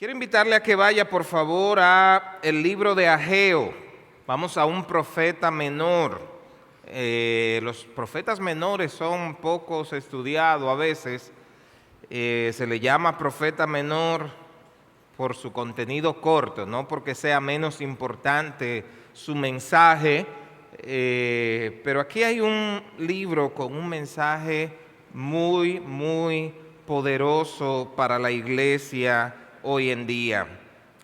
Quiero invitarle a que vaya, por favor, a el libro de Ageo. Vamos a un profeta menor. Los profetas menores son pocos estudiados a veces. Se le llama profeta menor por su contenido corto, no porque sea menos importante su mensaje. Pero aquí hay un libro con un mensaje muy poderoso para la iglesia hoy en día.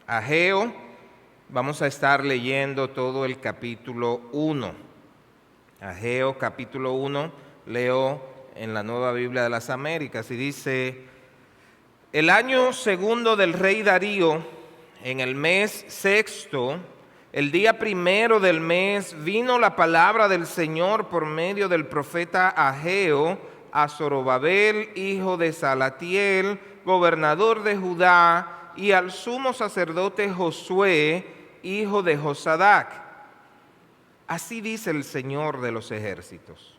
Ageo, vamos a estar leyendo todo el capítulo 1. Ageo capítulo 1, leo en la Nueva Biblia de las Américas y dice: el año segundo del rey Darío, en el mes sexto, el día primero del mes, vino la palabra del Señor por medio del profeta Ageo a Zorobabel, hijo de Salatiel, gobernador de Judá, y al sumo sacerdote Josué, hijo de Josadac. Así dice el Señor de los ejércitos.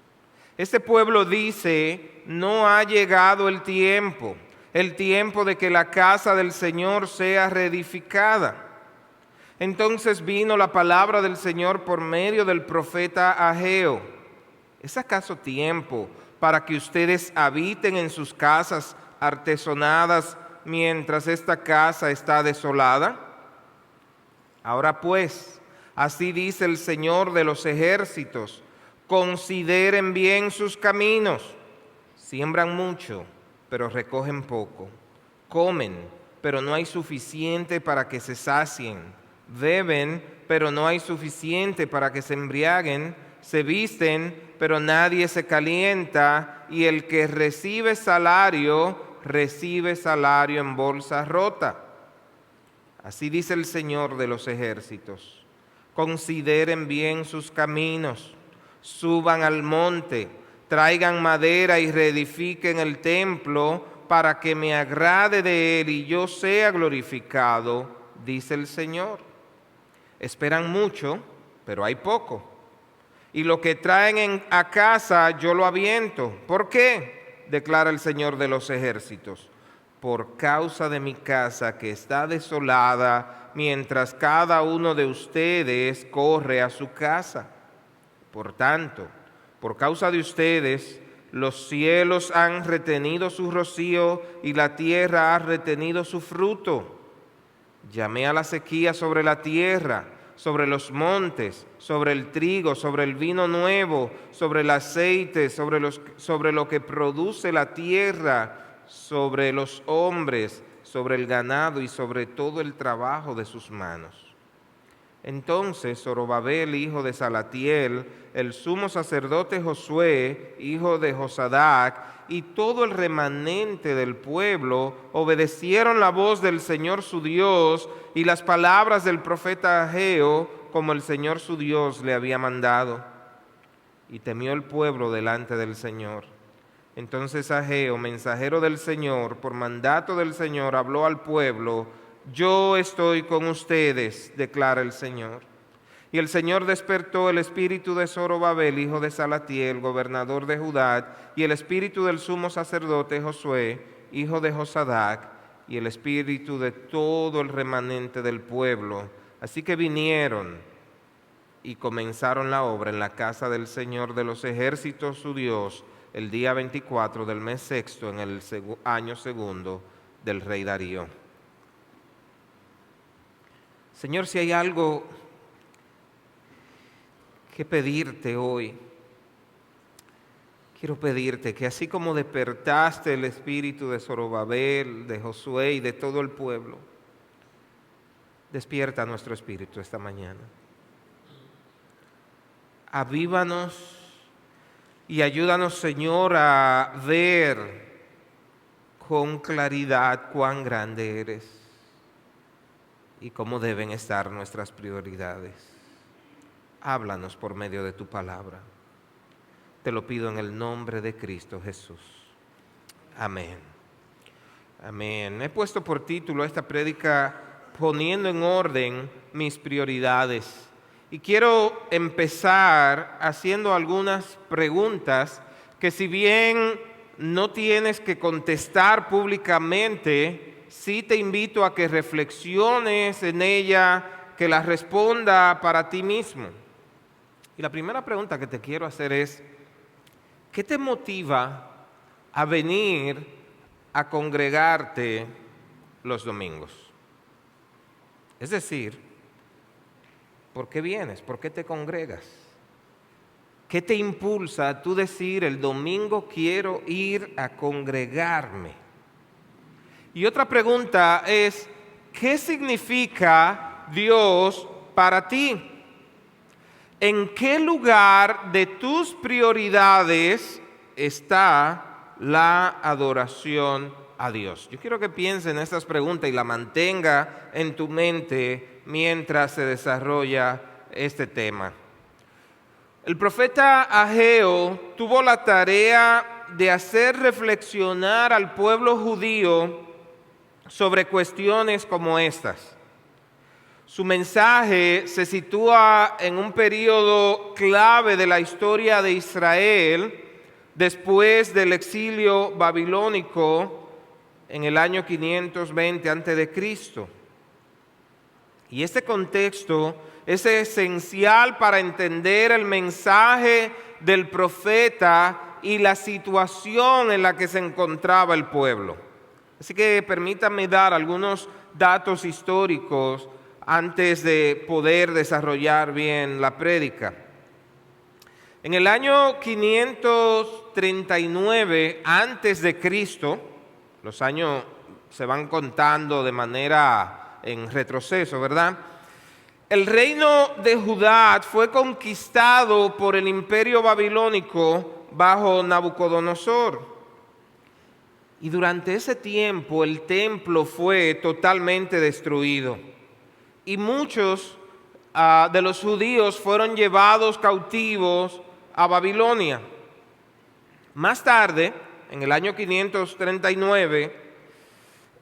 Este pueblo dice: no ha llegado el tiempo de que la casa del Señor sea reedificada. Entonces vino la palabra del Señor por medio del profeta Ageo: ¿es acaso tiempo para que ustedes habiten en sus casas artesonadas mientras esta casa está desolada? Ahora pues, así dice el Señor de los ejércitos: consideren bien sus caminos. Siembran mucho, pero recogen poco. Comen, pero no hay suficiente para que se sacien. Beben, pero no hay suficiente para que se embriaguen. Se visten, pero nadie se calienta. Y el que recibe salario en bolsa rota. Así dice el Señor de los ejércitos: consideren bien sus caminos, suban al monte, traigan madera y reedifiquen el templo para que me agrade de él y yo sea glorificado, dice el Señor. Esperan mucho, pero hay poco. Y lo que traen a casa yo lo aviento. ¿Por qué? Declara el Señor de los ejércitos: por causa de mi casa que está desolada, mientras cada uno de ustedes corre a su casa. Por tanto, por causa de ustedes, los cielos han retenido su rocío y la tierra ha retenido su fruto. Llamé a la sequía sobre la tierra, sobre los montes, sobre el trigo, sobre el vino nuevo, sobre el aceite, sobre lo que produce la tierra, sobre los hombres, sobre el ganado y sobre todo el trabajo de sus manos. Entonces Zorobabel, hijo de Salatiel, el sumo sacerdote Josué, hijo de Josadac, y todo el remanente del pueblo obedecieron la voz del Señor su Dios y las palabras del profeta Ageo, como el Señor su Dios le había mandado. Y temió el pueblo delante del Señor. Entonces Ageo, mensajero del Señor, por mandato del Señor, habló al pueblo: yo estoy con ustedes, declara el Señor. Y el Señor despertó el espíritu de Zorobabel, hijo de Salatiel, gobernador de Judá, y el espíritu del sumo sacerdote Josué, hijo de Josadac, y el espíritu de todo el remanente del pueblo. Así que vinieron y comenzaron la obra en la casa del Señor de los ejércitos, su Dios, el día 24 del mes sexto, en el año segundo del rey Darío. Señor, si hay algo que pedirte hoy, quiero pedirte que así como despertaste el espíritu de Zorobabel, de Josué y de todo el pueblo, despierta nuestro espíritu esta mañana. Avívanos y ayúdanos, Señor, a ver con claridad cuán grande eres y cómo deben estar nuestras prioridades. Háblanos por medio de tu palabra. Te lo pido en el nombre de Cristo Jesús. Amén. Amén. He puesto por título a esta prédica: poniendo en orden mis prioridades. Y quiero empezar haciendo algunas preguntas que, si bien no tienes que contestar públicamente, sí te invito a que reflexiones en ella, que la responda para ti mismo. Y la primera pregunta que te quiero hacer es, ¿qué te motiva a venir a congregarte los domingos? Es decir, ¿por qué vienes? ¿Por qué te congregas? ¿Qué te impulsa a tú decir, el domingo quiero ir a congregarme? Y otra pregunta es, ¿qué significa Dios para ti? ¿En qué lugar de tus prioridades está la adoración a Dios? Yo quiero que pienses en estas preguntas y la mantenga en tu mente mientras se desarrolla este tema. El profeta Ageo tuvo la tarea de hacer reflexionar al pueblo judío sobre cuestiones como estas. Su mensaje se sitúa en un periodo clave de la historia de Israel después del exilio babilónico en el año 520 a.C. Y este contexto es esencial para entender el mensaje del profeta y la situación en la que se encontraba el pueblo. Así que permítanme dar algunos datos históricos antes de poder desarrollar bien la prédica. En el año 539 antes de Cristo, los años se van contando de manera en retroceso, ¿verdad? El reino de Judá fue conquistado por el imperio babilónico bajo Nabucodonosor. Y durante ese tiempo el templo fue totalmente destruido. Y muchos de los judíos fueron llevados cautivos a Babilonia. Más tarde, en el año 539,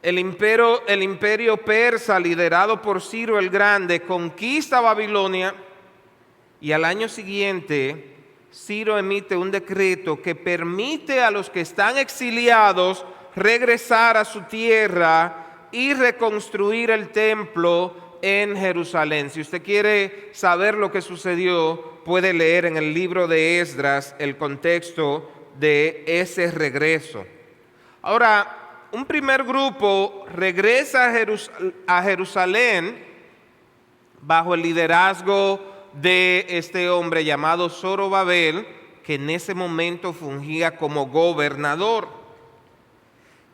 el imperio persa, liderado por Ciro el Grande, conquista Babilonia y al año siguiente Ciro emite un decreto que permite a los que están exiliados regresar a su tierra y reconstruir el templo en Jerusalén. Si usted quiere saber lo que sucedió, puede leer en el libro de Esdras el contexto de ese regreso. Ahora, un primer grupo regresa a Jerusalén bajo el liderazgo de este hombre llamado Zorobabel, que en ese momento fungía como gobernador.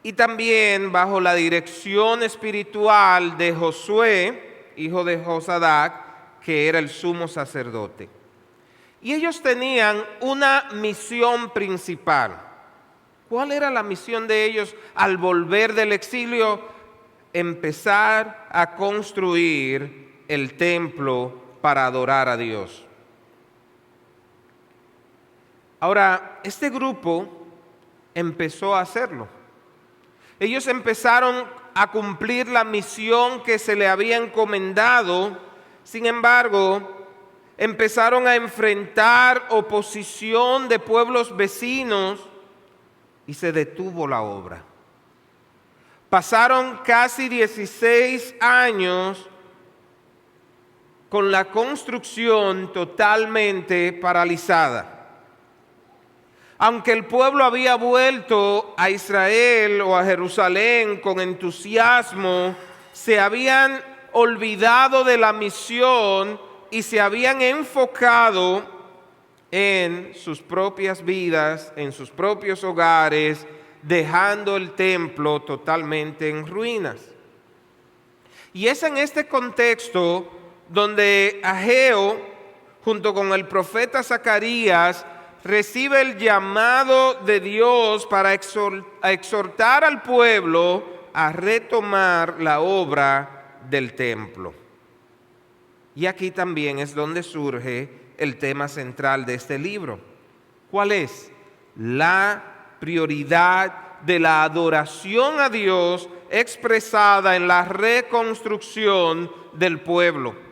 Y también bajo la dirección espiritual de Josué, hijo de Josadac, que era el sumo sacerdote. Y ellos tenían una misión principal. ¿Cuál era la misión de ellos al volver del exilio? Empezar a construir el templo para adorar a Dios. Ahora, este grupo empezó a hacerlo. Ellos empezaron a cumplir la misión que se le había encomendado. Sin embargo, empezaron a enfrentar oposición de pueblos vecinos y se detuvo la obra. Pasaron casi 16 años con la construcción totalmente paralizada. Aunque el pueblo había vuelto a Israel o a Jerusalén con entusiasmo, se habían olvidado de la misión y se habían enfocado en sus propias vidas, en sus propios hogares, dejando el templo totalmente en ruinas. Y es en este contexto donde Ageo, junto con el profeta Zacarías, recibe el llamado de Dios para exhortar al pueblo a retomar la obra del templo. Y aquí también es donde surge el tema central de este libro. ¿Cuál es? La prioridad de la adoración a Dios expresada en la reconstrucción del pueblo.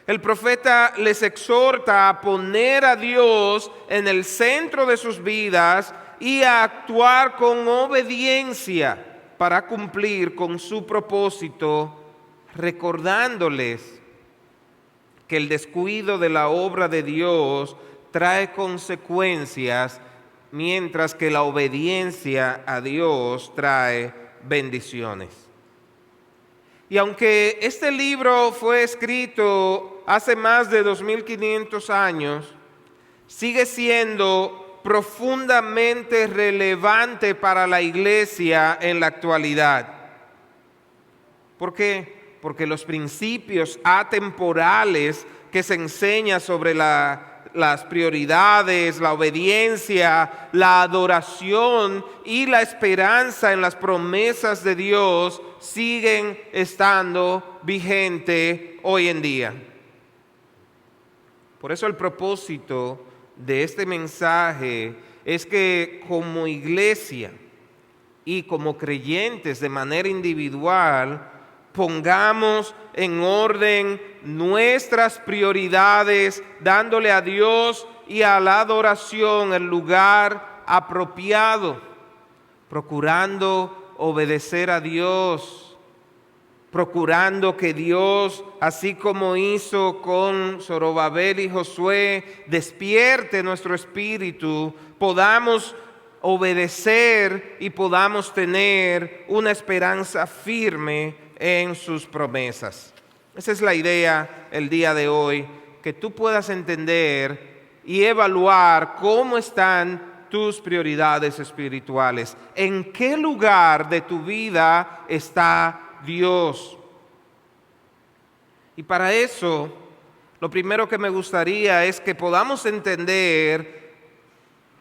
El profeta les exhorta a poner a Dios en el centro de sus vidas y a actuar con obediencia, para cumplir con su propósito, recordándoles que el descuido de la obra de Dios trae consecuencias, mientras que la obediencia a Dios trae bendiciones. Y aunque este libro fue escrito hace más de 2500 años, sigue siendo profundamente relevante para la iglesia en la actualidad. ¿Por qué? Porque los principios atemporales que se enseñan sobre las prioridades, la obediencia, la adoración y la esperanza en las promesas de Dios siguen estando vigentes hoy en día. Por eso el propósito de este mensaje es que como iglesia y como creyentes de manera individual pongamos en orden nuestras prioridades, dándole a Dios y a la adoración el lugar apropiado, procurando obedecer a Dios, procurando que Dios, así como hizo con Zorobabel y Josué, despierte nuestro espíritu, podamos obedecer y podamos tener una esperanza firme en sus promesas. Esa es la idea el día de hoy, que tú puedas entender y evaluar cómo están tus prioridades espirituales. ¿En qué lugar de tu vida está Dios? Y para eso, lo primero que me gustaría es que podamos entender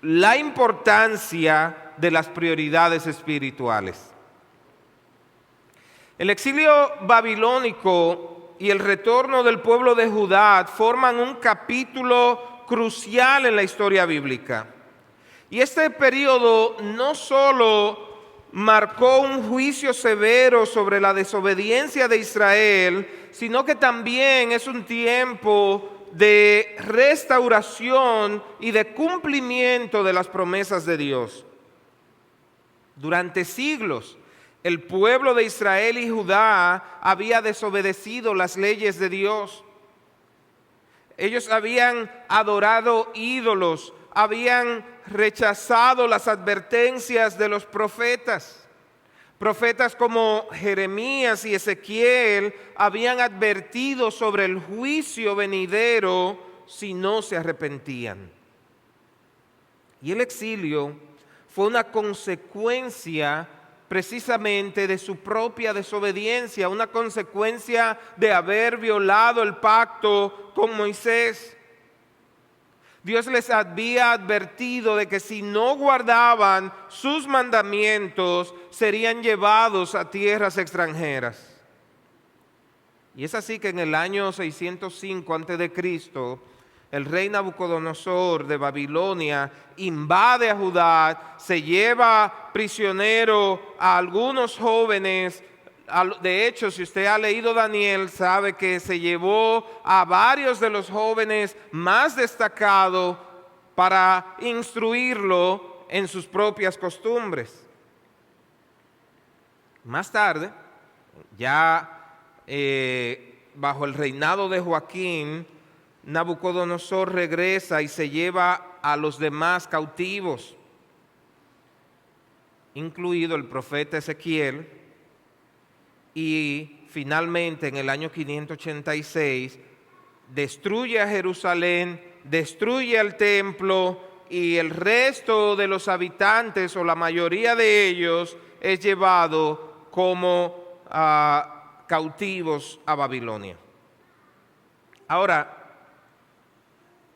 la importancia de las prioridades espirituales. El exilio babilónico y el retorno del pueblo de Judá forman un capítulo crucial en la historia bíblica. Y este periodo no solo marcó un juicio severo sobre la desobediencia de Israel, sino que también es un tiempo de restauración y de cumplimiento de las promesas de Dios. Durante siglos, el pueblo de Israel y Judá había desobedecido las leyes de Dios. Ellos habían adorado ídolos, habían rechazado las advertencias de los profetas. Profetas como Jeremías y Ezequiel habían advertido sobre el juicio venidero si no se arrepentían. Y el exilio fue una consecuencia precisamente de su propia desobediencia, una consecuencia de haber violado el pacto con Moisés. Dios les había advertido de que si no guardaban sus mandamientos, serían llevados a tierras extranjeras. Y es así que en el año 605 a.C., el rey Nabucodonosor de Babilonia invade a Judá, se lleva prisionero a algunos jóvenes. De hecho, si usted ha leído Daniel, sabe que se llevó a varios de los jóvenes más destacados para instruirlo en sus propias costumbres. Más tarde, ya bajo el reinado de Joaquín, Nabucodonosor regresa y se lleva a los demás cautivos, incluido el profeta Ezequiel, y finalmente en el año 586 destruye a Jerusalén, destruye el templo y el resto de los habitantes o la mayoría de ellos es llevado como cautivos a Babilonia. Ahora,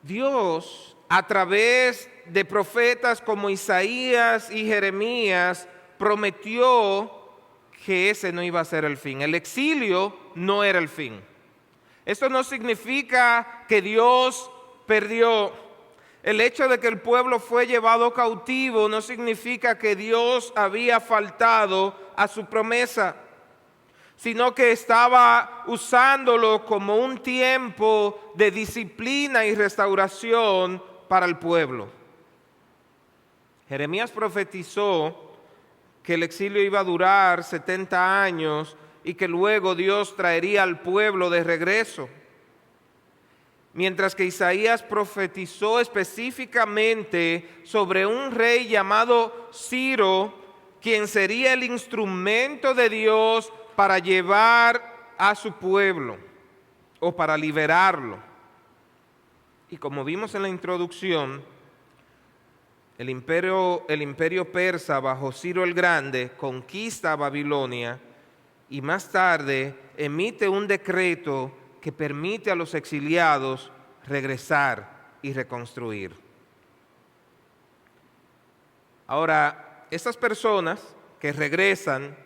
Dios, a través de profetas como Isaías y Jeremías, prometió que ese no iba a ser el fin. El exilio no era el fin. Esto no significa que Dios perdió. El hecho de que el pueblo fue llevado cautivo no significa que Dios había faltado a su promesa, sino que estaba usándolo como un tiempo de disciplina y restauración para el pueblo. Jeremías profetizó que el exilio iba a durar 70 años y que luego Dios traería al pueblo de regreso. Mientras que Isaías profetizó específicamente sobre un rey llamado Ciro, quien sería el instrumento de Dios para llevar a su pueblo o para liberarlo. Y como vimos en la introducción, el imperio persa bajo Ciro el Grande conquista a Babilonia y más tarde emite un decreto que permite a los exiliados regresar y reconstruir. Ahora, estas personas que regresan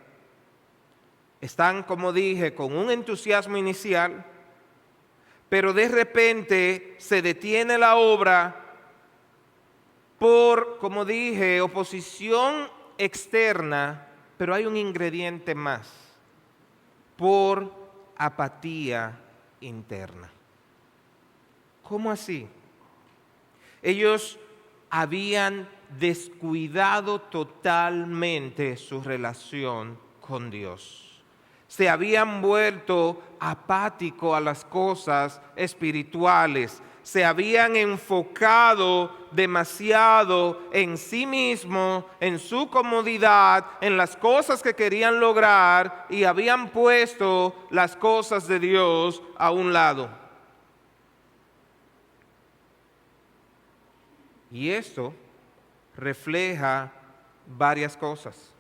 están, como dije, con un entusiasmo inicial, pero de repente se detiene la obra por, como dije, oposición externa, pero hay un ingrediente más, por apatía interna. ¿Cómo así? Ellos habían descuidado totalmente su relación con Dios. Se habían vuelto apáticos a las cosas espirituales. Se habían enfocado demasiado en sí mismos, en su comodidad, en las cosas que querían lograr y habían puesto las cosas de Dios a un lado. Y esto refleja varias cosas.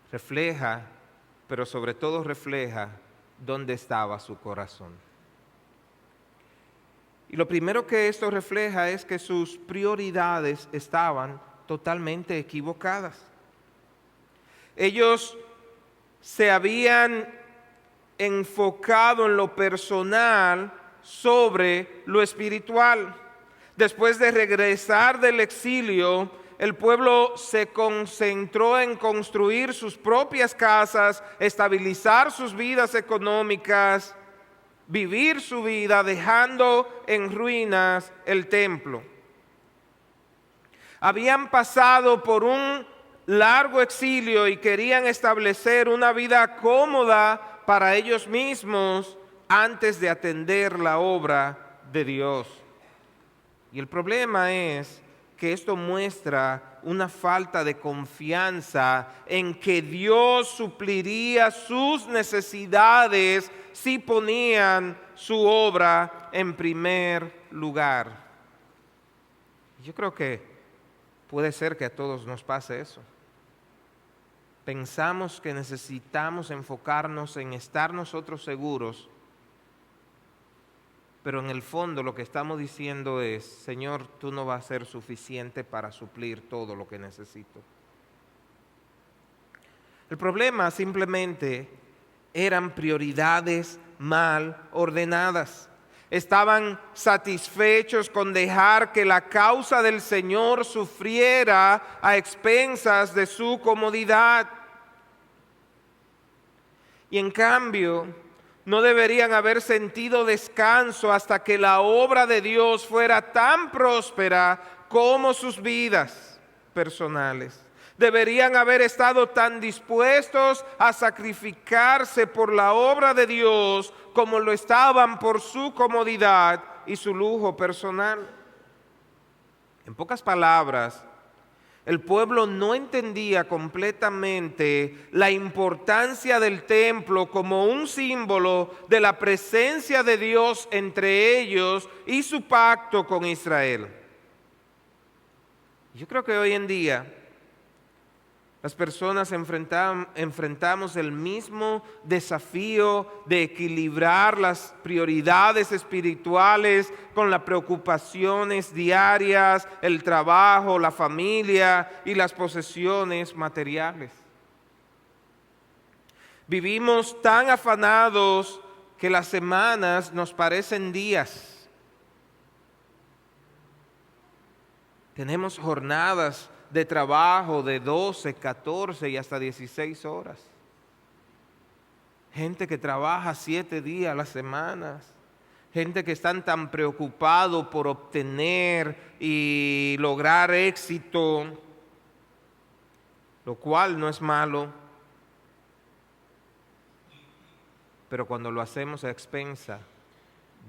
Refleja, pero sobre todo refleja dónde estaba su corazón. Y lo primero que esto refleja es que sus prioridades estaban totalmente equivocadas. Ellos se habían enfocado en lo personal sobre lo espiritual. Después de regresar del exilio, el pueblo se concentró en construir sus propias casas, estabilizar sus vidas económicas, vivir su vida dejando en ruinas el templo. Habían pasado por un largo exilio y querían establecer una vida cómoda para ellos mismos antes de atender la obra de Dios. Y el problema es que esto muestra una falta de confianza en que Dios supliría sus necesidades si ponían su obra en primer lugar. Yo creo que puede ser que a todos nos pase eso. Pensamos que necesitamos enfocarnos en estar nosotros seguros, pero en el fondo lo que estamos diciendo es: Señor, tú no vas a ser suficiente para suplir todo lo que necesito. El problema simplemente eran prioridades mal ordenadas. Estaban satisfechos con dejar que la causa del Señor sufriera a expensas de su comodidad. Y en cambio, no deberían haber sentido descanso hasta que la obra de Dios fuera tan próspera como sus vidas personales. Deberían haber estado tan dispuestos a sacrificarse por la obra de Dios como lo estaban por su comodidad y su lujo personal. En pocas palabras, el pueblo no entendía completamente la importancia del templo como un símbolo de la presencia de Dios entre ellos y su pacto con Israel. Yo creo que hoy en día las personas enfrentamos el mismo desafío de equilibrar las prioridades espirituales con las preocupaciones diarias, el trabajo, la familia y las posesiones materiales. Vivimos tan afanados que las semanas nos parecen días. Tenemos jornadas de trabajo de 12, 14 y hasta 16 horas. Gente que trabaja 7 días a la semana. gente que están tan preocupados por obtener y lograr éxito, lo cual no es malo, pero cuando lo hacemos a expensa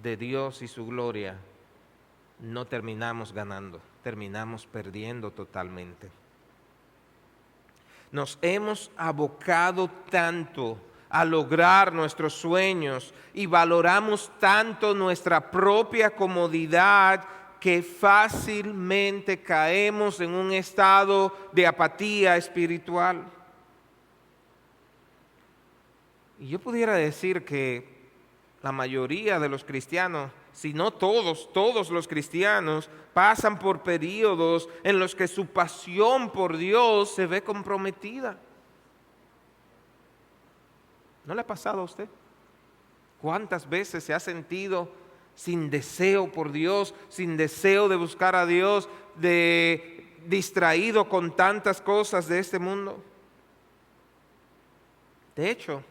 de Dios y su gloria, no terminamos ganando, terminamos perdiendo totalmente. Nos hemos abocado tanto a lograr nuestros sueños y valoramos tanto nuestra propia comodidad que fácilmente caemos en un estado de apatía espiritual. Y yo pudiera decir que la mayoría de los cristianos, si no todos los cristianos pasan por periodos en los que su pasión por Dios se ve comprometida. ¿No le ha pasado a usted? ¿Cuántas veces se ha sentido sin deseo por Dios, sin deseo de buscar a Dios, distraído con tantas cosas de este mundo? De hecho,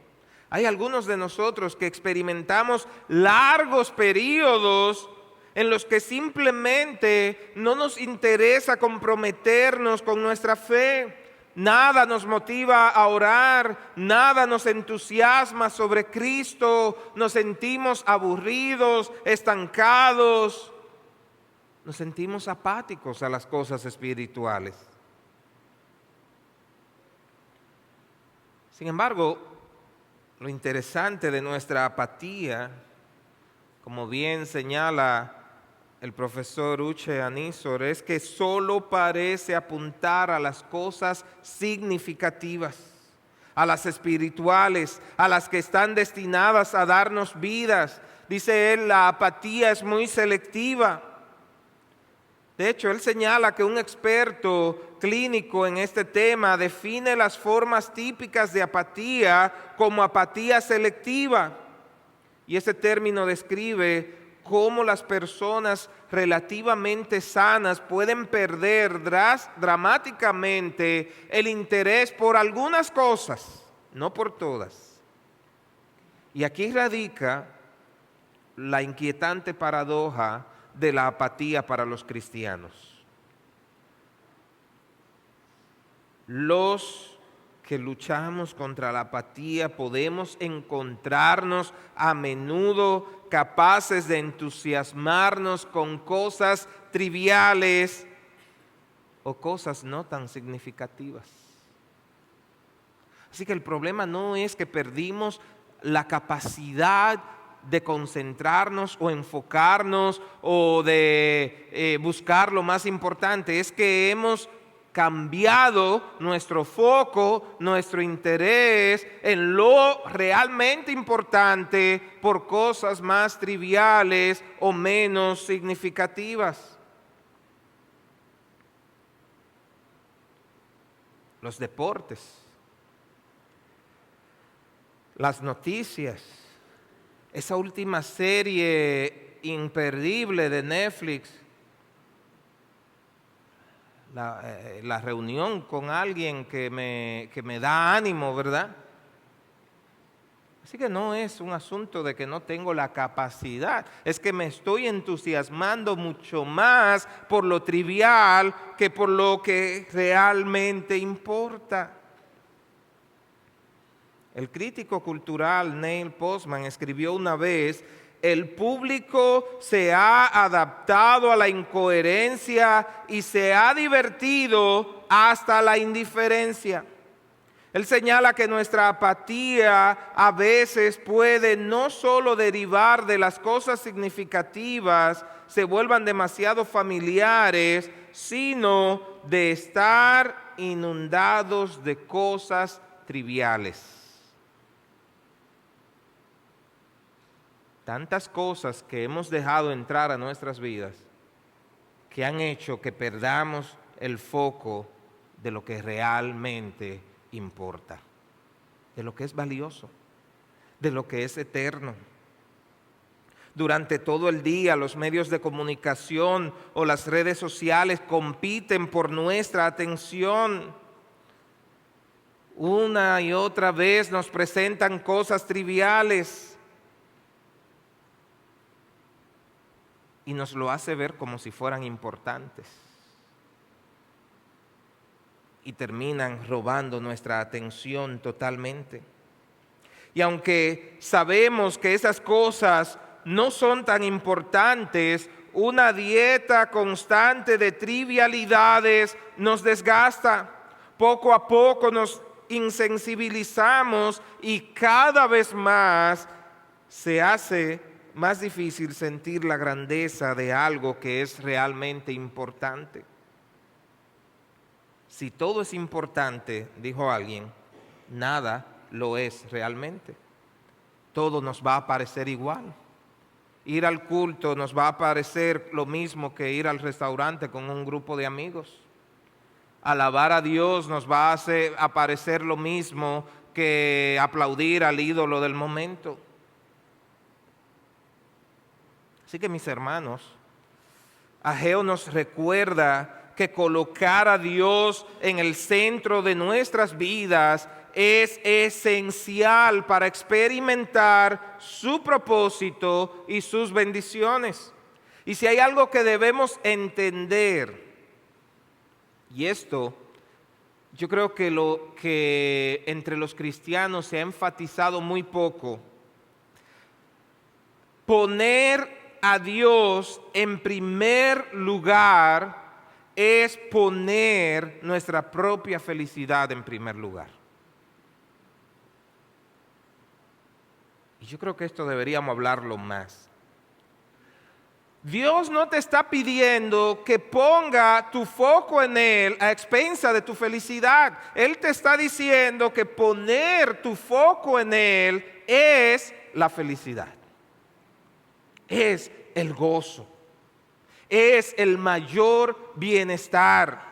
hay algunos de nosotros que experimentamos largos periodos en los que simplemente no nos interesa comprometernos con nuestra fe. Nada nos motiva a orar, nada nos entusiasma sobre Cristo, nos sentimos aburridos, estancados, nos sentimos apáticos a las cosas espirituales. Sin embargo, lo interesante de nuestra apatía, como bien señala el profesor Uche Anísor, es que solo parece apuntar a las cosas significativas, a las espirituales, a las que están destinadas a darnos vidas. Dice él, la apatía es muy selectiva. De hecho, él señala que un experto clínico en este tema define las formas típicas de apatía como apatía selectiva. Y ese término describe cómo las personas relativamente sanas pueden perder dramáticamente el interés por algunas cosas, no por todas. Y aquí radica la inquietante paradoja de la apatía para los cristianos. Los que luchamos contra la apatía podemos encontrarnos a menudo capaces de entusiasmarnos con cosas triviales o cosas no tan significativas. Así que el problema no es que perdimos la capacidad de concentrarnos o enfocarnos o de buscar lo más importante, es que hemos cambiado nuestro foco, nuestro interés en lo realmente importante por cosas más triviales o menos significativas. Los deportes, las noticias, esa última serie imperdible de Netflix, la reunión con alguien que me da ánimo, ¿verdad? Así que no es un asunto de que no tengo la capacidad, es que me estoy entusiasmando mucho más por lo trivial que por lo que realmente importa. El crítico cultural Neil Postman escribió una vez: el público se ha adaptado a la incoherencia y se ha divertido hasta la indiferencia. Él señala que nuestra apatía a veces puede no solo derivar de las cosas significativas, se vuelvan demasiado familiares, sino de estar inundados de cosas triviales. Tantas cosas que hemos dejado entrar a nuestras vidas que han hecho que perdamos el foco de lo que realmente importa, de lo que es valioso, de lo que es eterno. Durante todo el día los medios de comunicación o las redes sociales compiten por nuestra atención. Una y otra vez nos presentan cosas triviales. y nos lo hace ver como si fueran importantes. Y terminan robando nuestra atención totalmente. Y aunque sabemos que esas cosas no son tan importantes, una dieta constante de trivialidades nos desgasta. Poco a poco nos insensibilizamos y cada vez más se hace más difícil sentir la grandeza de algo que es realmente importante. Si todo es importante, dijo alguien, nada lo es realmente. Todo nos va a parecer igual. Ir al culto nos va a parecer lo mismo que ir al restaurante con un grupo de amigos. Alabar a Dios nos va a parecer lo mismo que aplaudir al ídolo del momento. Así que, mis hermanos, Ageo nos recuerda que colocar a Dios en el centro de nuestras vidas es esencial para experimentar su propósito y sus bendiciones. Y si hay algo que debemos entender, y esto yo creo que lo que entre los cristianos se ha enfatizado muy poco, poner a Dios en primer lugar es poner nuestra propia felicidad en primer lugar. Y yo creo que esto deberíamos hablarlo más. Dios no te está pidiendo que ponga tu foco en Él a expensa de tu felicidad. Él te está diciendo que poner tu foco en Él es la felicidad. Es el gozo. Es el mayor bienestar.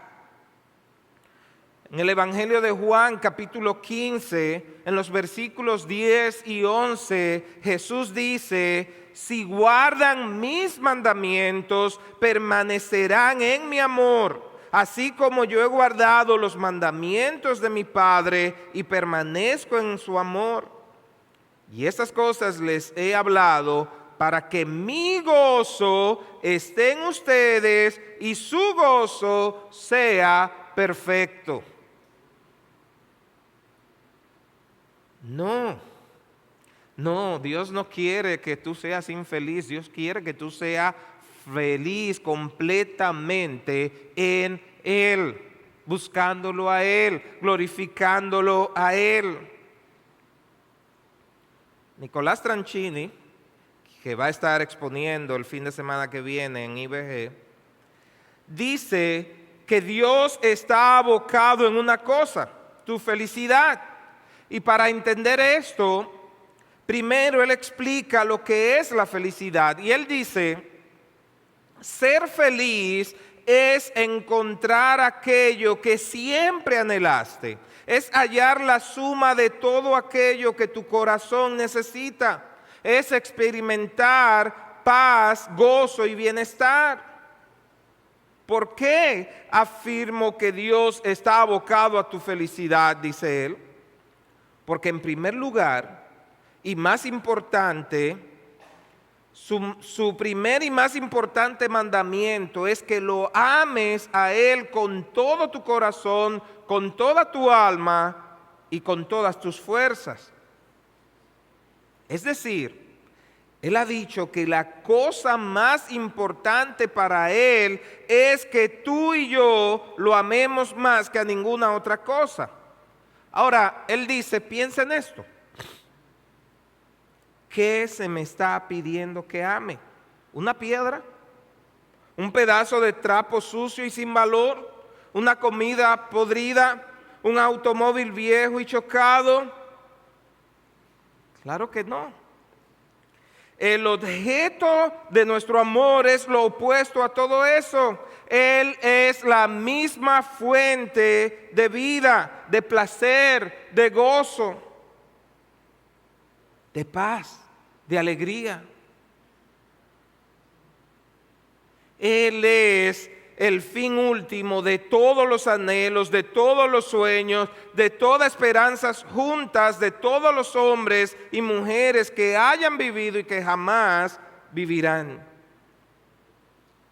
En el Evangelio de Juan, capítulo 15, en los versículos 10 y 11, Jesús dice: si guardan mis mandamientos, permanecerán en mi amor, así como yo he guardado los mandamientos de mi Padre y permanezco en su amor. Y estas cosas les he hablado para que mi gozo esté en ustedes y su gozo sea perfecto. No, Dios no quiere que tú seas infeliz. Dios quiere que tú seas feliz completamente en Él, buscándolo a Él, glorificándolo a Él. Nicolás Tranchini, que va a estar exponiendo el fin de semana que viene en IBG, dice que Dios está abocado en una cosa, tu felicidad. Y para entender esto, primero Él explica lo que es la felicidad. Y Él dice: ser feliz es encontrar aquello que siempre anhelaste. Es hallar la suma de todo aquello que tu corazón necesita. Es experimentar paz, gozo y bienestar. ¿Por qué afirmo que Dios está abocado a tu felicidad? Dice Él. Porque en primer lugar, y más importante, su primer y más importante mandamiento es que lo ames a Él con todo tu corazón, con toda tu alma y con todas tus fuerzas. Es decir, Él ha dicho que la cosa más importante para Él es que tú y yo lo amemos más que a ninguna otra cosa. Ahora, Él dice, piensa en esto. ¿Qué se me está pidiendo que ame? ¿Una piedra? ¿Un pedazo de trapo sucio y sin valor? ¿Una comida podrida? ¿Un automóvil viejo y chocado? Claro que no. El objeto de nuestro amor es lo opuesto a todo eso. Él es la misma fuente de vida, de placer, de gozo, de paz, de alegría. Él es el fin último de todos los anhelos, de todos los sueños, de todas esperanzas juntas, de todos los hombres y mujeres que hayan vivido y que jamás vivirán.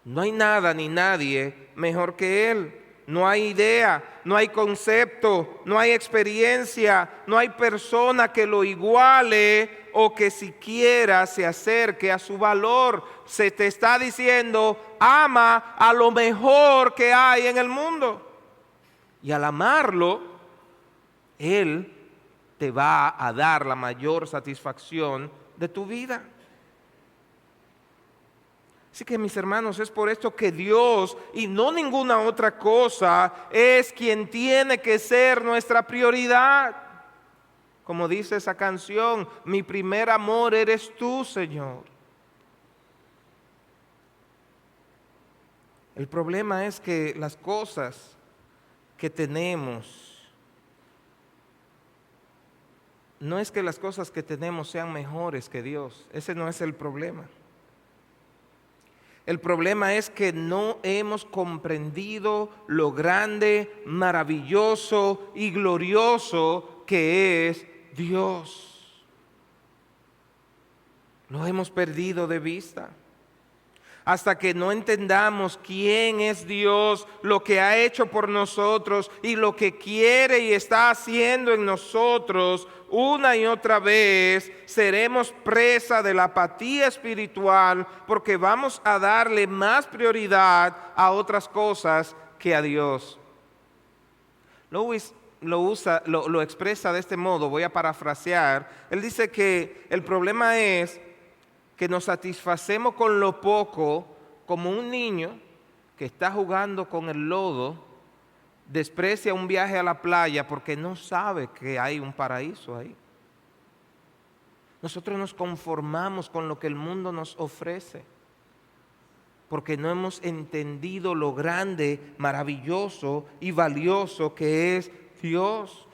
No hay nada ni nadie mejor que Él. No hay idea, no hay concepto, no hay experiencia, no hay persona que lo iguale o que siquiera se acerque a su valor. Se te está diciendo, ama a lo mejor que hay en el mundo. Y al amarlo, Él te va a dar la mayor satisfacción de tu vida. Así que, mis hermanos, es por esto que Dios y no ninguna otra cosa es quien tiene que ser nuestra prioridad. Como dice esa canción, mi primer amor eres tú, Señor. El problema es que las cosas que tenemos, no es que las cosas que tenemos sean mejores que Dios. Ese no es el problema. El problema es que no hemos comprendido lo grande, maravilloso y glorioso que es Dios. Lo hemos perdido de vista. Hasta que no entendamos quién es Dios, lo que ha hecho por nosotros y lo que quiere y está haciendo en nosotros, una y otra vez seremos presa de la apatía espiritual porque vamos a darle más prioridad a otras cosas que a Dios. Lewis lo expresa de este modo, voy a parafrasear. Él dice que el problema es que nos satisfacemos con lo poco, como un niño que está jugando con el lodo, desprecia un viaje a la playa porque no sabe que hay un paraíso ahí. Nosotros nos conformamos con lo que el mundo nos ofrece, porque no hemos entendido lo grande, maravilloso y valioso que es Dios.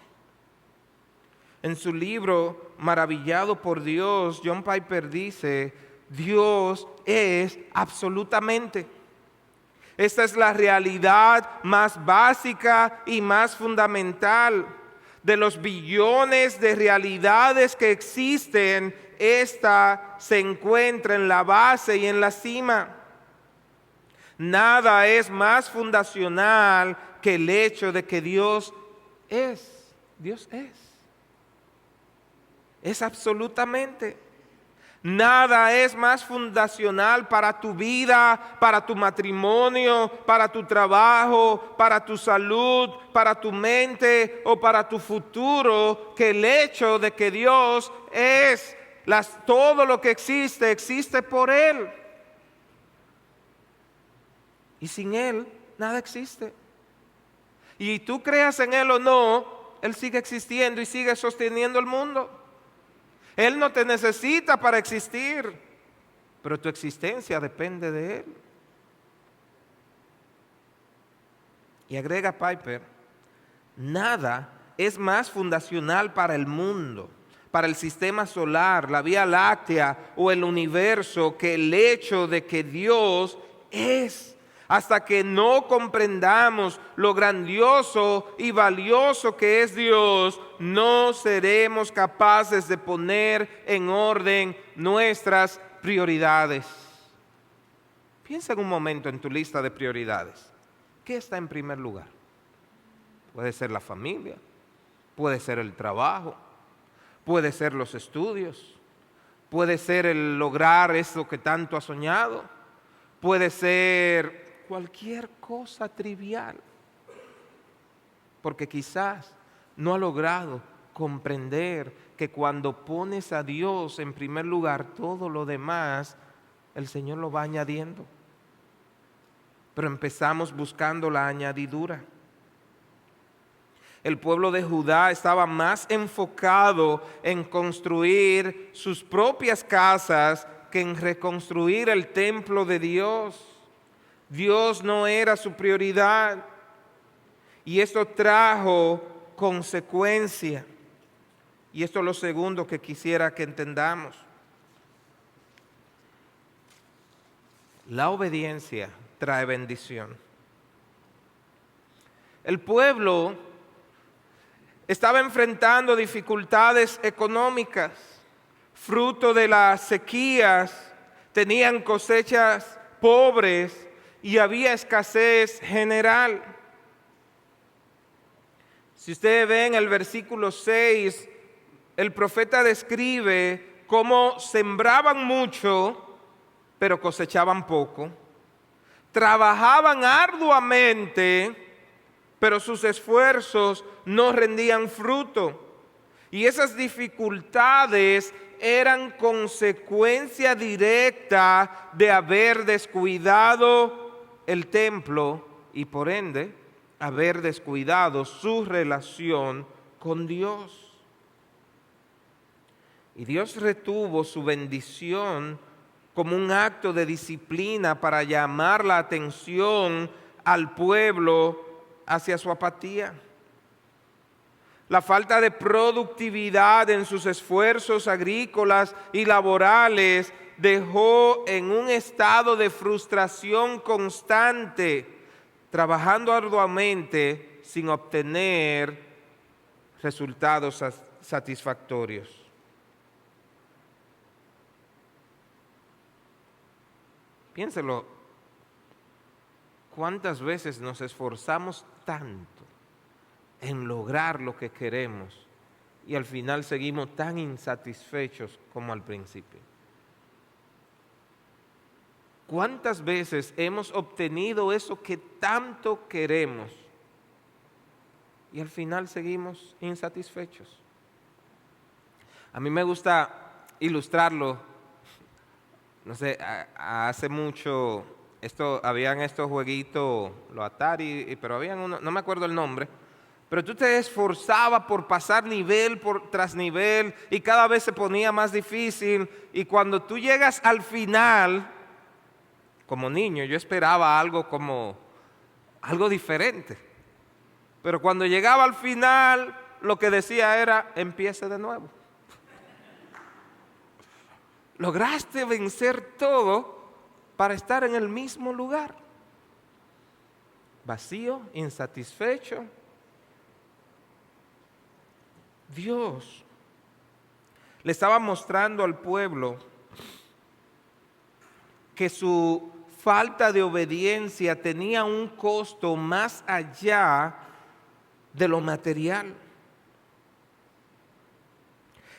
En su libro Maravillado por Dios, John Piper dice, Dios es absolutamente. Esta es la realidad más básica y más fundamental. De los billones de realidades que existen, esta se encuentra en la base y en la cima. Nada es más fundacional que el hecho de que Dios es. Dios es. Es absolutamente. Nada es más fundacional para tu vida, para tu matrimonio, para tu trabajo, para tu salud, para tu mente o para tu futuro que el hecho de que Dios es. Todo lo que existe, existe por Él. Y sin Él, nada existe. Y tú creas en Él o no, Él sigue existiendo y sigue sosteniendo el mundo. Él no te necesita para existir, pero tu existencia depende de Él. Y agrega Piper, nada es más fundacional para el mundo, para el sistema solar, la Vía Láctea o el universo que el hecho de que Dios es. Hasta que no comprendamos lo grandioso y valioso que es Dios, no seremos capaces de poner en orden nuestras prioridades. Piensa en un momento en tu lista de prioridades. ¿Qué está en primer lugar? Puede ser la familia, puede ser el trabajo, puede ser los estudios, puede ser el lograr eso que tanto has soñado, puede ser cualquier cosa trivial, porque quizás no ha logrado comprender que cuando pones a Dios en primer lugar, todo lo demás, el Señor lo va añadiendo. Pero empezamos buscando la añadidura. El pueblo de Judá estaba más enfocado en construir sus propias casas que en reconstruir el templo de Dios. Dios no era su prioridad y esto trajo consecuencia. Y esto es lo segundo que quisiera que entendamos. La obediencia trae bendición. El pueblo estaba enfrentando dificultades económicas, fruto de las sequías, tenían cosechas pobres y había escasez general. Si ustedes ven el versículo 6, el profeta describe cómo sembraban mucho, pero cosechaban poco. Trabajaban arduamente, pero sus esfuerzos no rendían fruto. Y esas dificultades eran consecuencia directa de haber descuidado el templo y por ende haber descuidado su relación con Dios. Y Dios retuvo su bendición como un acto de disciplina para llamar la atención al pueblo hacia su apatía. La falta de productividad en sus esfuerzos agrícolas y laborales dejó en un estado de frustración constante, trabajando arduamente sin obtener resultados satisfactorios. Piénselo, ¿cuántas veces nos esforzamos tanto en lograr lo que queremos y al final seguimos tan insatisfechos como al principio? ¿Cuántas veces hemos obtenido eso que tanto queremos y al final seguimos insatisfechos? A mí me gusta ilustrarlo. No sé, hace mucho, habían estos jueguitos, los Atari, pero habían uno, no me acuerdo el nombre, pero tú te esforzabas por pasar nivel tras nivel y cada vez se ponía más difícil, y cuando tú llegas al final, como niño, yo esperaba algo diferente, pero cuando llegaba al final, lo que decía era, empiece de nuevo. Lograste vencer todo para estar en el mismo lugar, vacío, insatisfecho. Dios le estaba mostrando al pueblo que su falta de obediencia tenía un costo más allá de lo material.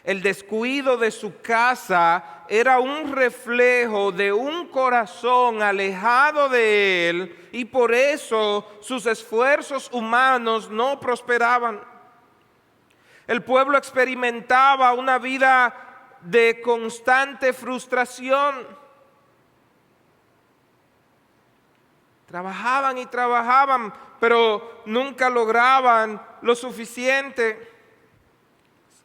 El descuido de su casa era un reflejo de un corazón alejado de Él, y por eso sus esfuerzos humanos no prosperaban. El pueblo experimentaba una vida de constante frustración. Trabajaban y trabajaban, pero nunca lograban lo suficiente.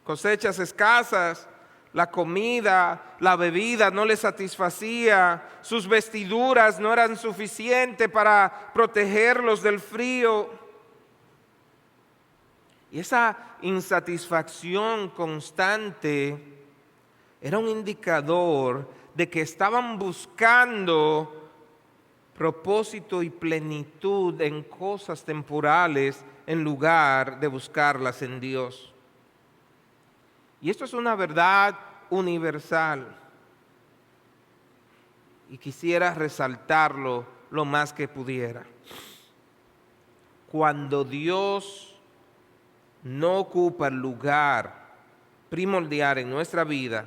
Cosechas escasas, la comida, la bebida no les satisfacía, sus vestiduras no eran suficientes para protegerlos del frío. Y esa insatisfacción constante era un indicador de que estaban buscando propósito y plenitud en cosas temporales en lugar de buscarlas en Dios. Y esto es una verdad universal, y quisiera resaltarlo lo más que pudiera. Cuando Dios no ocupa el lugar primordial en nuestra vida,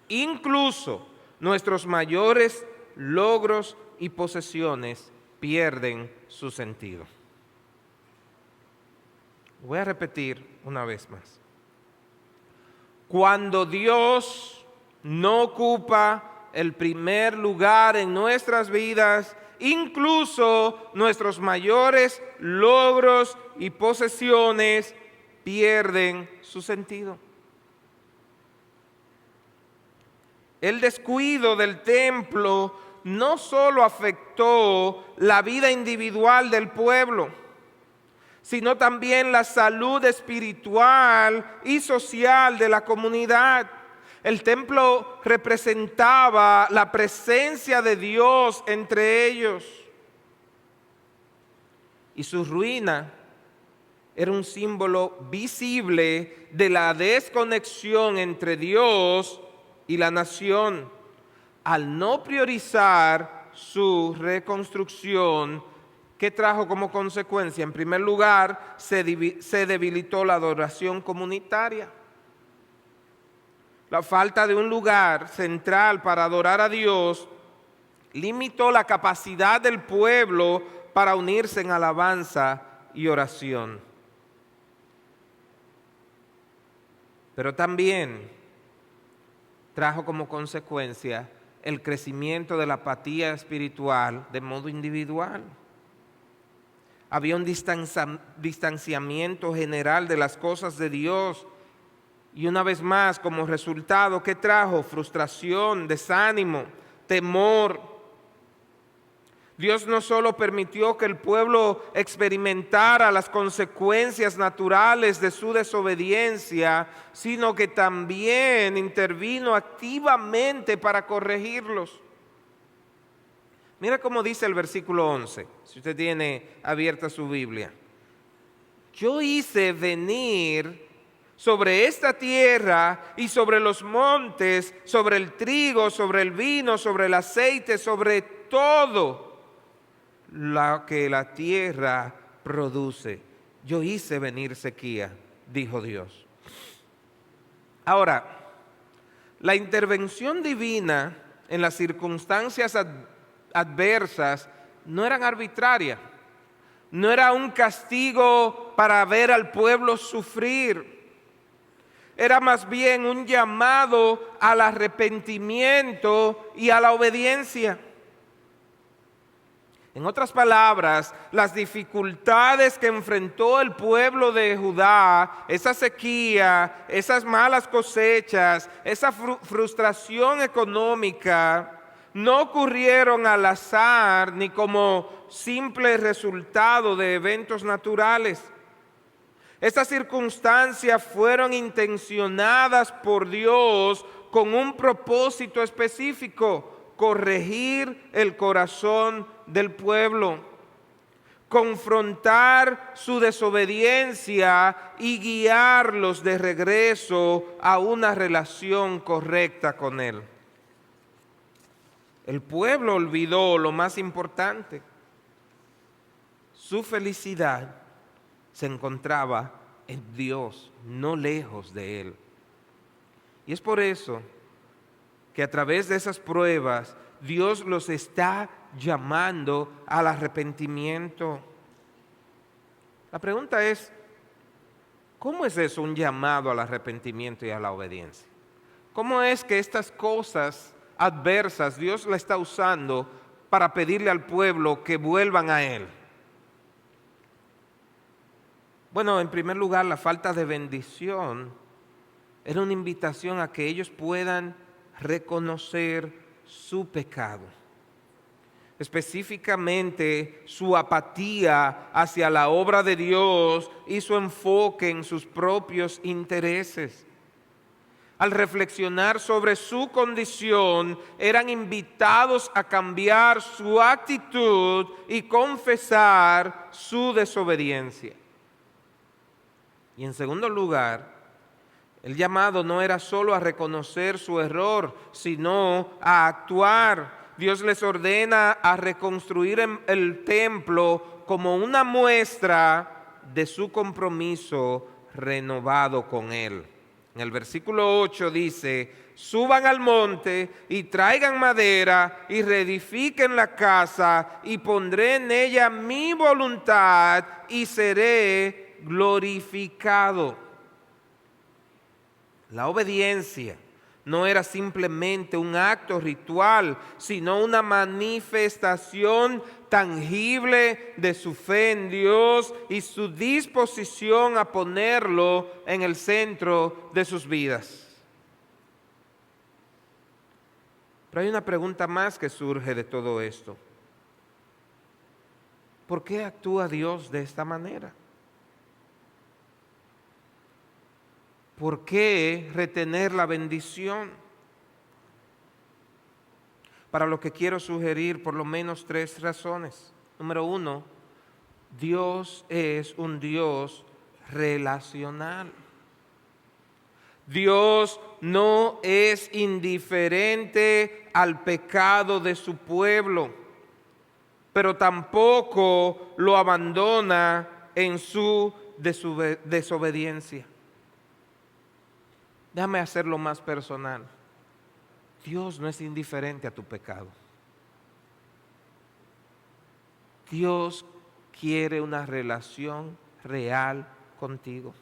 incluso nuestros mayores logros y posesiones pierden su sentido. Voy a repetir una vez más. Cuando Dios no ocupa el primer lugar en nuestras vidas, incluso nuestros mayores logros y posesiones pierden su sentido. El descuido del templo no solo afectó la vida individual del pueblo, sino también la salud espiritual y social de la comunidad. El templo representaba la presencia de Dios entre ellos, y su ruina era un símbolo visible de la desconexión entre Dios y la nación, al no priorizar su reconstrucción, ¿qué trajo como consecuencia? En primer lugar, se debilitó la adoración comunitaria. La falta de un lugar central para adorar a Dios limitó la capacidad del pueblo para unirse en alabanza y oración. Pero también trajo como consecuencia el crecimiento de la apatía espiritual de modo individual. Había un distanciamiento general de las cosas de Dios. Y una vez más, como resultado, ¿qué trajo? Frustración, desánimo, temor. Dios no solo permitió que el pueblo experimentara las consecuencias naturales de su desobediencia, sino que también intervino activamente para corregirlos. Mira cómo dice el versículo 11, si usted tiene abierta su Biblia. Yo hice venir sobre esta tierra y sobre los montes, sobre el trigo, sobre el vino, sobre el aceite, sobre todo lo que la tierra produce. Yo hice venir sequía, dijo Dios. Ahora, la intervención divina en las circunstancias adversas no eran arbitrarias, no era un castigo para ver al pueblo sufrir. Era más bien un llamado al arrepentimiento y a la obediencia. En otras palabras, las dificultades que enfrentó el pueblo de Judá, esa sequía, esas malas cosechas, esa frustración económica, no ocurrieron al azar ni como simple resultado de eventos naturales. Estas circunstancias fueron intencionadas por Dios con un propósito específico: corregir el corazón del pueblo, confrontar su desobediencia y guiarlos de regreso a una relación correcta con Él. El pueblo olvidó lo más importante: su felicidad se encontraba en Dios, no lejos de Él. Y es por eso que a través de esas pruebas Dios los está llamando al arrepentimiento. La pregunta es, ¿cómo es eso, un llamado al arrepentimiento y a la obediencia? ¿Cómo es que estas cosas adversas Dios la está usando para pedirle al pueblo que vuelvan a Él? Bueno, en primer lugar, la falta de bendición era una invitación a que ellos puedan reconocer su pecado, específicamente su apatía hacia la obra de Dios y su enfoque en sus propios intereses. Al reflexionar sobre su condición, eran invitados a cambiar su actitud y confesar su desobediencia. Y en segundo lugar, el llamado no era solo a reconocer su error, sino a actuar. Dios les ordena a reconstruir el templo como una muestra de su compromiso renovado con Él. En el versículo 8 dice: suban al monte y traigan madera y reedifiquen la casa y pondré en ella mi voluntad y seré glorificado. La obediencia no era simplemente un acto ritual, sino una manifestación tangible de su fe en Dios y su disposición a ponerlo en el centro de sus vidas. Pero hay una pregunta más que surge de todo esto. ¿Por qué actúa Dios de esta manera? ¿Por qué retener la bendición? Para lo que quiero sugerir por lo menos 3 razones. Número 1, Dios es un Dios relacional. Dios no es indiferente al pecado de su pueblo. pero tampoco lo abandona en su desobediencia. Déjame hacerlo más personal. Dios no es indiferente a tu pecado. Dios quiere una relación real contigo.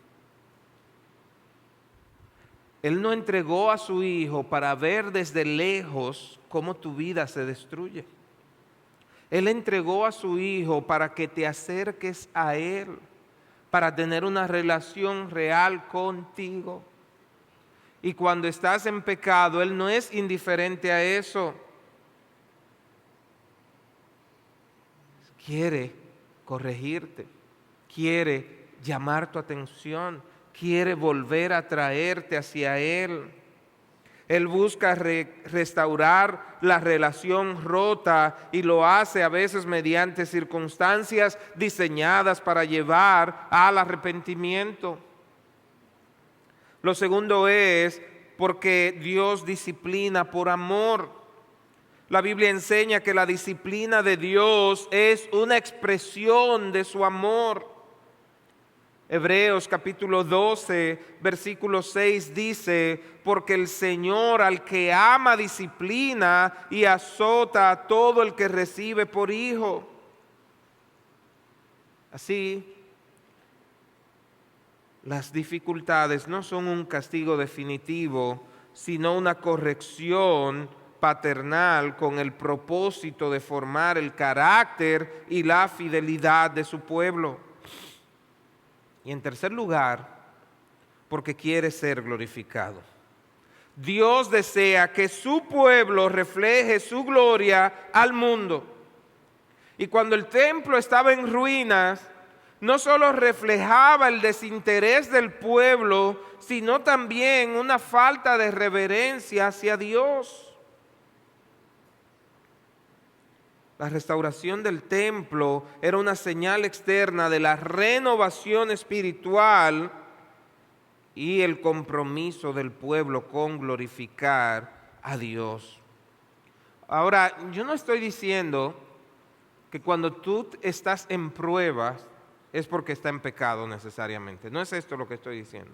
Él no entregó a su Hijo para ver desde lejos cómo tu vida se destruye. Él entregó a su Hijo para que te acerques a Él, para tener una relación real contigo. Y cuando estás en pecado, Él no es indiferente a eso. Quiere corregirte, quiere llamar tu atención, quiere volver a traerte hacia Él. Él busca restaurar la relación rota y lo hace a veces mediante circunstancias diseñadas para llevar al arrepentimiento. Lo segundo es porque Dios disciplina por amor. La Biblia enseña que la disciplina de Dios es una expresión de su amor. Hebreos capítulo 12, versículo 6 dice: porque el Señor al que ama disciplina y azota a todo el que recibe por hijo. Así, las dificultades no son un castigo definitivo, sino una corrección paternal con el propósito de formar el carácter y la fidelidad de su pueblo. Y en tercer lugar, porque quiere ser glorificado. Dios desea que su pueblo refleje su gloria al mundo. Y cuando el templo estaba en ruinas, no solo reflejaba el desinterés del pueblo, sino también una falta de reverencia hacia Dios. La restauración del templo era una señal externa de la renovación espiritual y el compromiso del pueblo con glorificar a Dios. Ahora, yo no estoy diciendo que cuando tú estás en pruebas es porque está en pecado necesariamente. No es esto lo que estoy diciendo.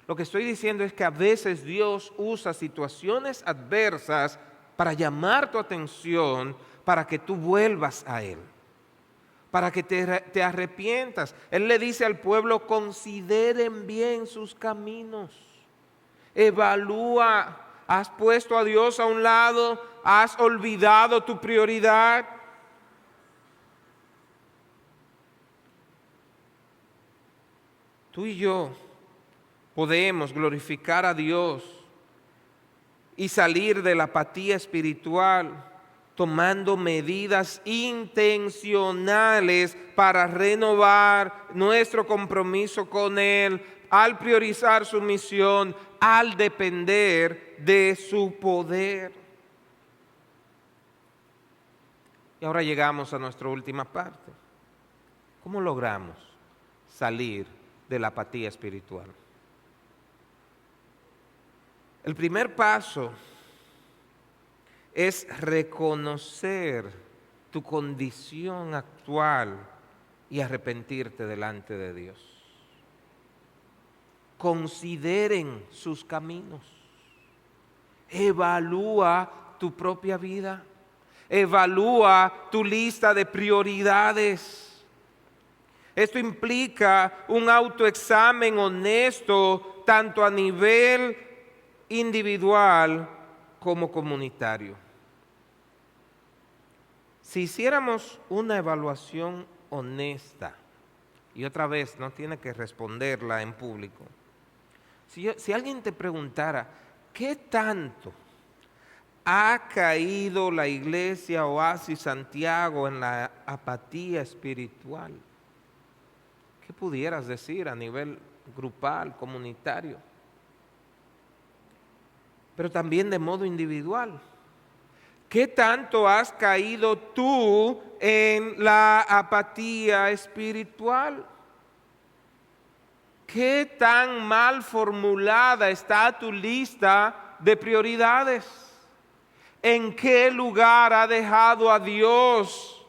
Lo que estoy diciendo es que a veces Dios usa situaciones adversas para llamar tu atención, para que tú vuelvas a Él, para que te arrepientas. Él le dice al pueblo: consideren bien sus caminos, evalúa. ¿Has puesto a Dios a un lado? ¿Has olvidado tu prioridad? Tú y yo podemos glorificar a Dios y salir de la apatía espiritual tomando medidas intencionales para renovar nuestro compromiso con Él, al priorizar su misión, al depender de su poder. Y ahora llegamos a nuestra última parte. ¿Cómo logramos salir de la apatía espiritual? El primer paso es reconocer tu condición actual y arrepentirte delante de Dios. Consideren sus caminos. Evalúa tu propia vida. Evalúa tu lista de prioridades. Esto implica un autoexamen honesto, tanto a nivel individual como comunitario. Si hiciéramos una evaluación honesta, y otra vez no tiene que responderla en público, si alguien te preguntara: ¿qué tanto ha caído la iglesia Oasis Santiago en la apatía espiritual? ¿Qué pudieras decir a nivel grupal, comunitario? Pero también de modo individual. ¿Qué tanto has caído tú en la apatía espiritual? ¿Qué tan mal formulada está tu lista de prioridades? ¿En qué lugar ha dejado a Dios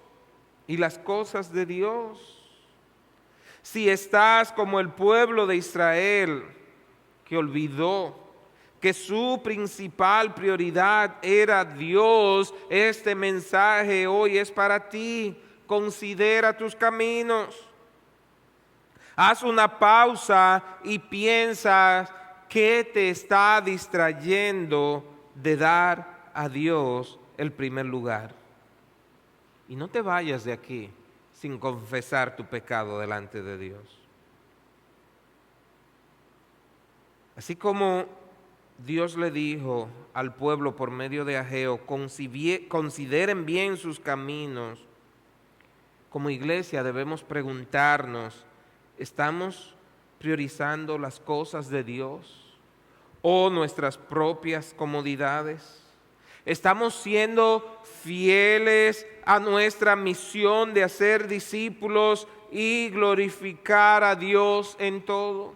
y las cosas de Dios. Si estás como el pueblo de Israel, que olvidó que su principal prioridad era Dios, este mensaje hoy es para ti. Considera tus caminos. Haz una pausa y piensa qué te está distrayendo de dar a Dios el primer lugar. Y no te vayas de aquí sin confesar tu pecado delante de Dios. Así como Dios le dijo al pueblo por medio de Ageo, consideren bien sus caminos. Como iglesia debemos preguntarnos, ¿estamos priorizando las cosas de Dios o nuestras propias comodidades? ¿Estamos siendo fieles a nuestra misión de hacer discípulos y glorificar a Dios en todo?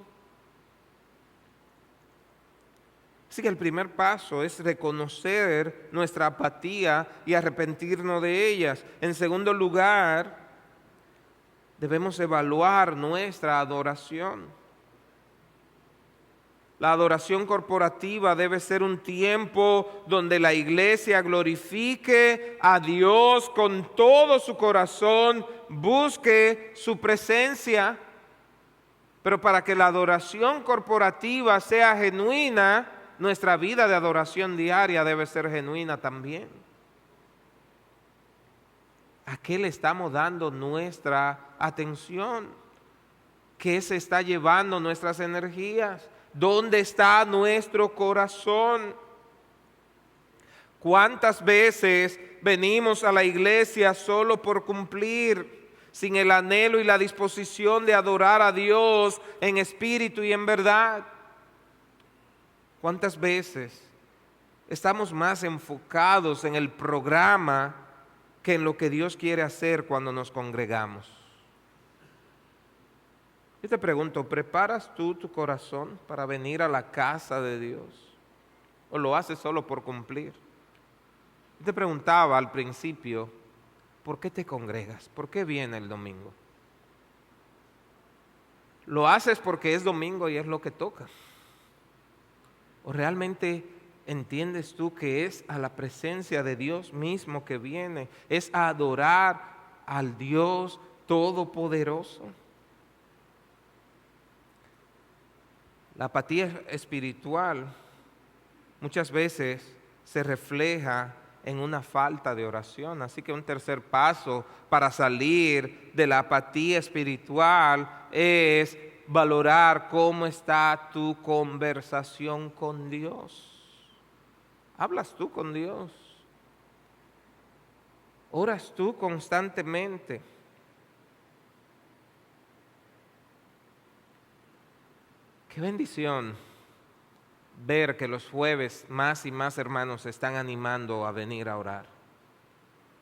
Así que el primer paso es reconocer nuestra apatía y arrepentirnos de ellas. En segundo lugar, debemos evaluar nuestra adoración. La adoración corporativa debe ser un tiempo donde la iglesia glorifique a Dios con todo su corazón, busque su presencia. Pero para que la adoración corporativa sea genuina, nuestra vida de adoración diaria debe ser genuina también. ¿A qué le estamos dando nuestra atención? ¿Qué se está llevando nuestras energías? ¿Dónde está nuestro corazón? ¿Cuántas veces venimos a la iglesia solo por cumplir, sin el anhelo y la disposición de adorar a Dios en espíritu y en verdad? ¿Cuántas veces estamos más enfocados en el programa que en lo que Dios quiere hacer cuando nos congregamos? Yo te pregunto, ¿preparas tú tu corazón para venir a la casa de Dios? ¿O lo haces solo por cumplir? Yo te preguntaba al principio, ¿por qué te congregas? ¿Por qué viene el domingo? ¿Lo haces porque es domingo y es lo que toca? ¿O realmente entiendes tú que es a la presencia de Dios mismo que viene? Es a adorar al Dios Todopoderoso. La apatía espiritual muchas veces se refleja en una falta de oración. Así que un tercer paso para salir de la apatía espiritual es valorar cómo está tu conversación con Dios. ¿Hablas tú con Dios? ¿Oras tú constantemente? Qué bendición ver que los jueves más y más hermanos se están animando a venir a orar.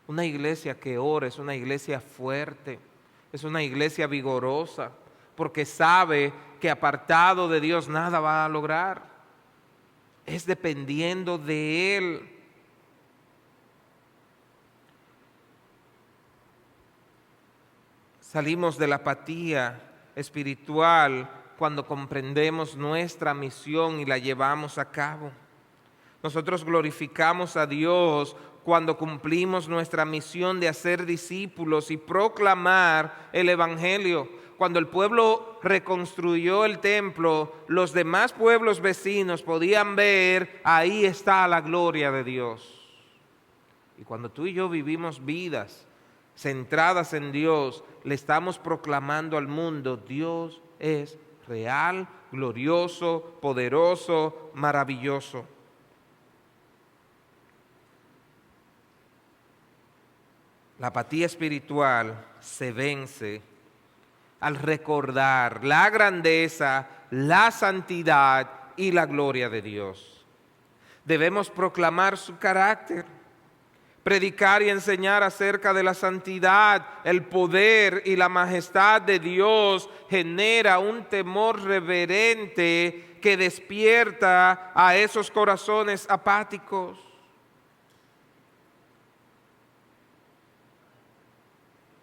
Una iglesia que ora es una iglesia fuerte, es una iglesia vigorosa, porque sabe que apartado de Dios nada va a lograr. Es dependiendo de Él. Salimos de la apatía espiritual cuando comprendemos nuestra misión y la llevamos a cabo. Nosotros glorificamos a Dios cuando cumplimos nuestra misión de hacer discípulos y proclamar el Evangelio. Cuando el pueblo reconstruyó el templo, los demás pueblos vecinos podían ver, ahí está la gloria de Dios. Y cuando tú y yo vivimos vidas centradas en Dios, le estamos proclamando al mundo, Dios es real, glorioso, poderoso, maravilloso. La apatía espiritual se vence al recordar la grandeza, la santidad y la gloria de Dios. Debemos proclamar su carácter, predicar y enseñar acerca de la santidad, el poder y la majestad de Dios genera un temor reverente que despierta a esos corazones apáticos.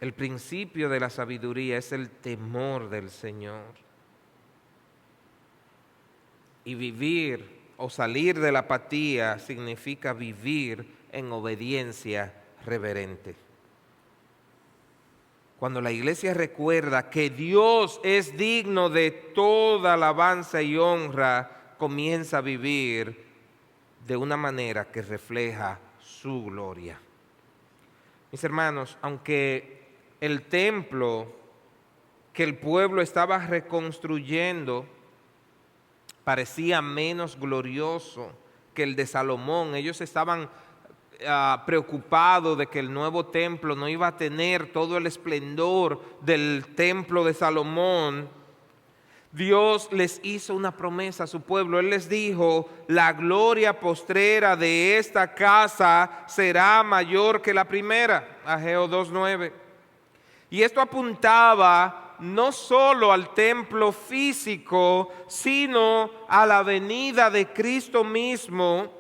El principio de la sabiduría es el temor del Señor. Y vivir o salir de la apatía significa vivir en obediencia reverente. Cuando la iglesia recuerda que Dios es digno de toda alabanza y honra, comienza a vivir de una manera que refleja su gloria. Mis hermanos, aunque el templo que el pueblo estaba reconstruyendo parecía menos glorioso que el de Salomón, ellos estaban preocupados de que el nuevo templo no iba a tener todo el esplendor del templo de Salomón. Dios les hizo una promesa a su pueblo. Él les dijo: la gloria postrera de esta casa será mayor que la primera. Ageo 2:9. Y esto apuntaba no solo al templo físico, sino a la venida de Cristo mismo,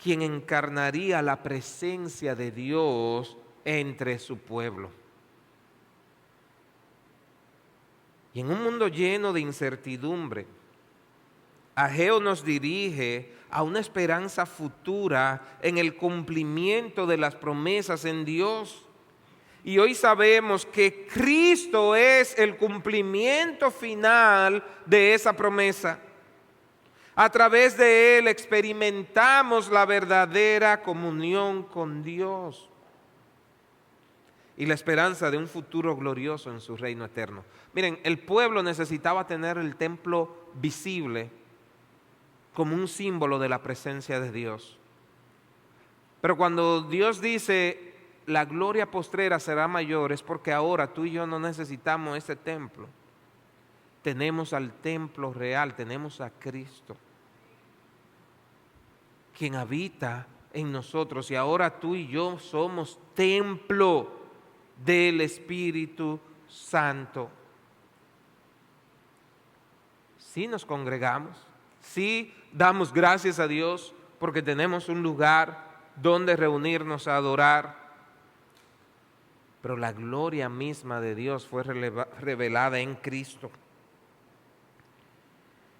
quien encarnaría la presencia de Dios entre su pueblo. Y en un mundo lleno de incertidumbre, Ageo nos dirige a una esperanza futura en el cumplimiento de las promesas en Dios. Y hoy sabemos que Cristo es el cumplimiento final de esa promesa. A través de Él experimentamos la verdadera comunión con Dios y la esperanza de un futuro glorioso en su reino eterno. Miren, el pueblo necesitaba tener el templo visible como un símbolo de la presencia de Dios. Pero cuando Dios dice la gloria postrera será mayor, es porque ahora tú y yo no necesitamos ese templo. Tenemos al templo real, tenemos a Cristo, quien habita en nosotros, y ahora tú y yo somos templo del Espíritu Santo. Sí nos congregamos, sí damos gracias a Dios porque tenemos un lugar donde reunirnos a adorar, pero la gloria misma de Dios fue revelada en Cristo.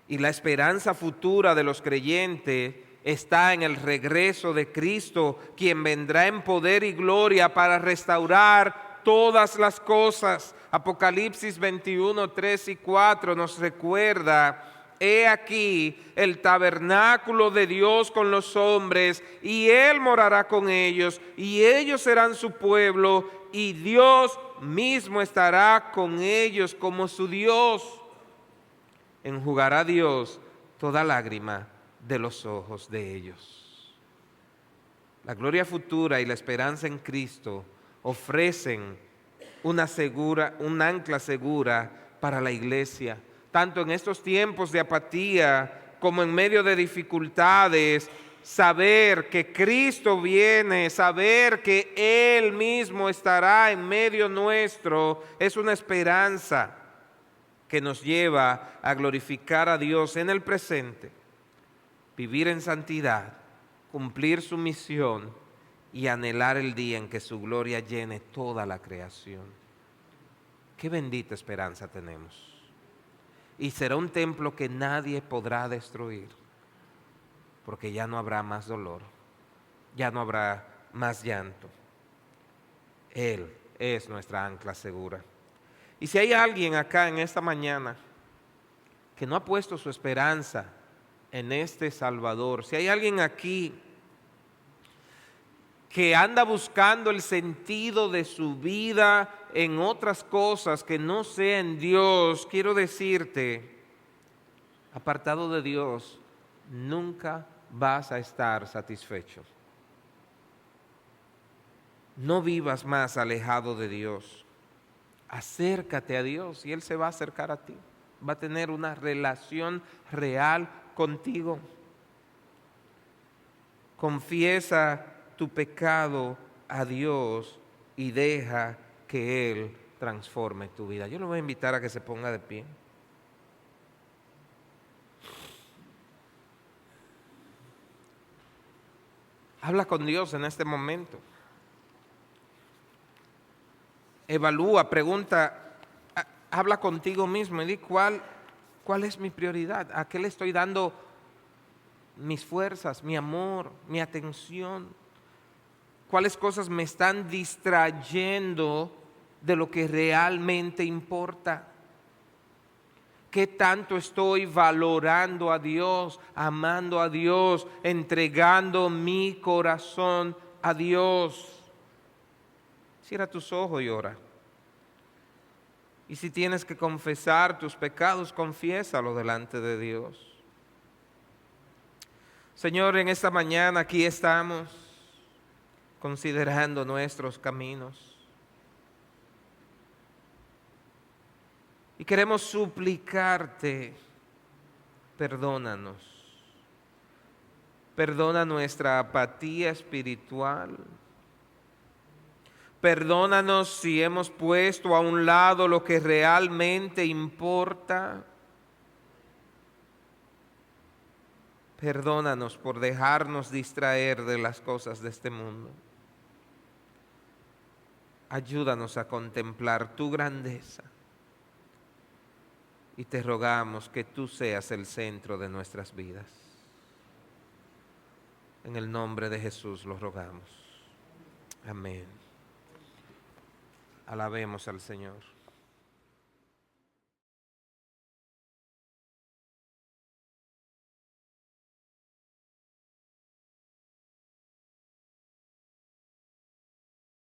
Y la esperanza futura de los creyentes está en el regreso de Cristo, quien vendrá en poder y gloria para restaurar todas las cosas. Apocalipsis 21, 3 y 4 nos recuerda: he aquí el tabernáculo de Dios con los hombres, y Él morará con ellos, y ellos serán su pueblo, y Dios mismo estará con ellos como su Dios. Enjugará Dios toda lágrima de los ojos de ellos. La gloria futura y la esperanza en Cristo ofrecen un ancla segura para la iglesia, tanto en estos tiempos de apatía como en medio de dificultades. Saber que Cristo viene, saber que Él mismo estará en medio nuestro, es una esperanza que nos lleva a glorificar a Dios en el presente, vivir en santidad, cumplir su misión y anhelar el día en que su gloria llene toda la creación. Qué bendita esperanza tenemos. Y será un templo que nadie podrá destruir, porque ya no habrá más dolor, ya no habrá más llanto. Él es nuestra ancla segura. Y si hay alguien acá en esta mañana que no ha puesto su esperanza en este Salvador, si hay alguien aquí que anda buscando el sentido de su vida en otras cosas que no sea en Dios, quiero decirte: apartado de Dios, nunca vas a estar satisfecho. No vivas más alejado de Dios. Acércate a Dios y Él se va a acercar a ti. Va a tener una relación real contigo. Confiesa tu pecado a Dios y deja que Él transforme tu vida. Yo lo voy a invitar a que se ponga de pie. Habla con Dios en este momento. evalúa, pregunta, habla contigo mismo y di cuál es mi prioridad, a qué le estoy dando mis fuerzas, mi amor, mi atención, cuáles cosas me están distrayendo de lo que realmente importa. ¿Qué tanto estoy valorando a Dios, amando a Dios, entregando mi corazón a Dios? Cierra tus ojos y ora. Y si tienes que confesar tus pecados, confiésalo delante de Dios. Señor, en esta mañana aquí estamos considerando nuestros caminos. Y queremos suplicarte, perdónanos. Perdona nuestra apatía espiritual. Perdónanos si hemos puesto a un lado lo que realmente importa. Perdónanos por dejarnos distraer de las cosas de este mundo. Ayúdanos a contemplar tu grandeza. Y te rogamos que tú seas el centro de nuestras vidas. En el nombre de Jesús lo rogamos. Amén. Alabemos al Señor.